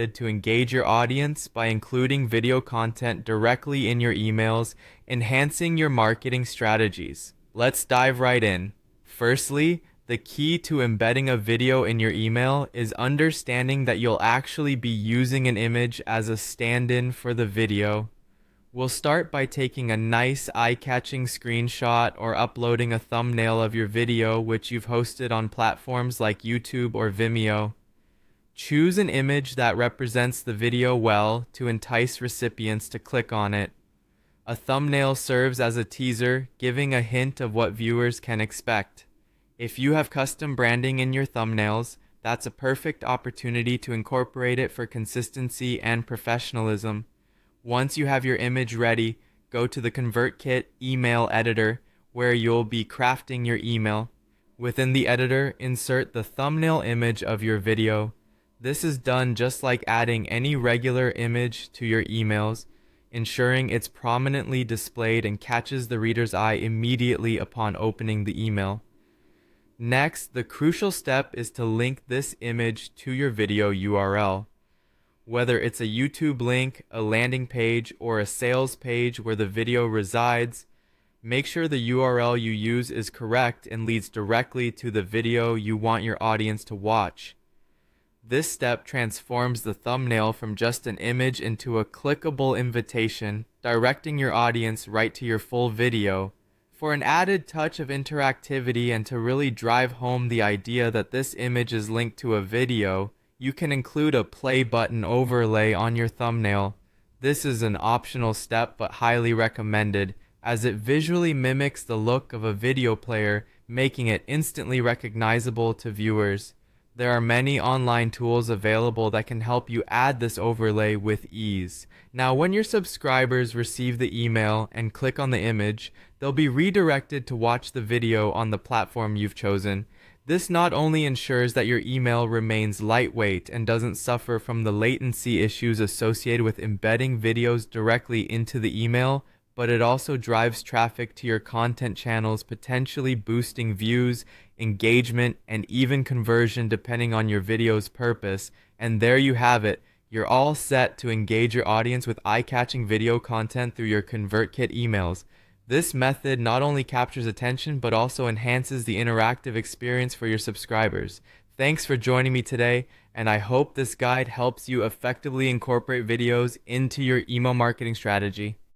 to engage your audience by including video content directly in your emails, enhancing your marketing strategies. Let's dive right in. Firstly, the key to embedding a video in your email is understanding that you'll actually be using an image as a stand-in for the video. We'll start by taking a nice eye-catching screenshot or uploading a thumbnail of your video which you've hosted on platforms like YouTube or Vimeo. Choose an image that represents the video well to entice recipients to click on it. A thumbnail serves as a teaser, giving a hint of what viewers can expect. If you have custom branding in your thumbnails, that's a perfect opportunity to incorporate it for consistency and professionalism. Once you have your image ready, go to the Convertkit email editor where you'll be crafting your email. Within the editor, insert the thumbnail image of your video. This is done just like adding any regular image to your emails, ensuring it's prominently displayed and catches the reader's eye immediately upon opening the email. Next, the crucial step is to link this image to your video URL. Whether it's a YouTube link, a landing page, or a sales page where the video resides, make sure the URL you use is correct and leads directly to the video you want your audience to watch. This step transforms the thumbnail from just an image into a clickable invitation, directing your audience right to your full video. For an added touch of interactivity and to really drive home the idea that this image is linked to a video, you can include a play button overlay on your thumbnail. This is an optional step but highly recommended, as it visually mimics the look of a video player, making it instantly recognizable to viewers. There are many online tools available that can help you add this overlay with ease. Now, when your subscribers receive the email and click on the image, they'll be redirected to watch the video on the platform you've chosen. This not only ensures that your email remains lightweight and doesn't suffer from the latency issues associated with embedding videos directly into the email, but it also drives traffic to your content channels, potentially boosting views, engagement, and even conversion depending on your video's purpose. And there you have it. You're all set to engage your audience with eye-catching video content through your Convertkit emails. This method not only captures attention, but also enhances the interactive experience for your subscribers. Thanks for joining me today, and I hope this guide helps you effectively incorporate videos into your email marketing strategy.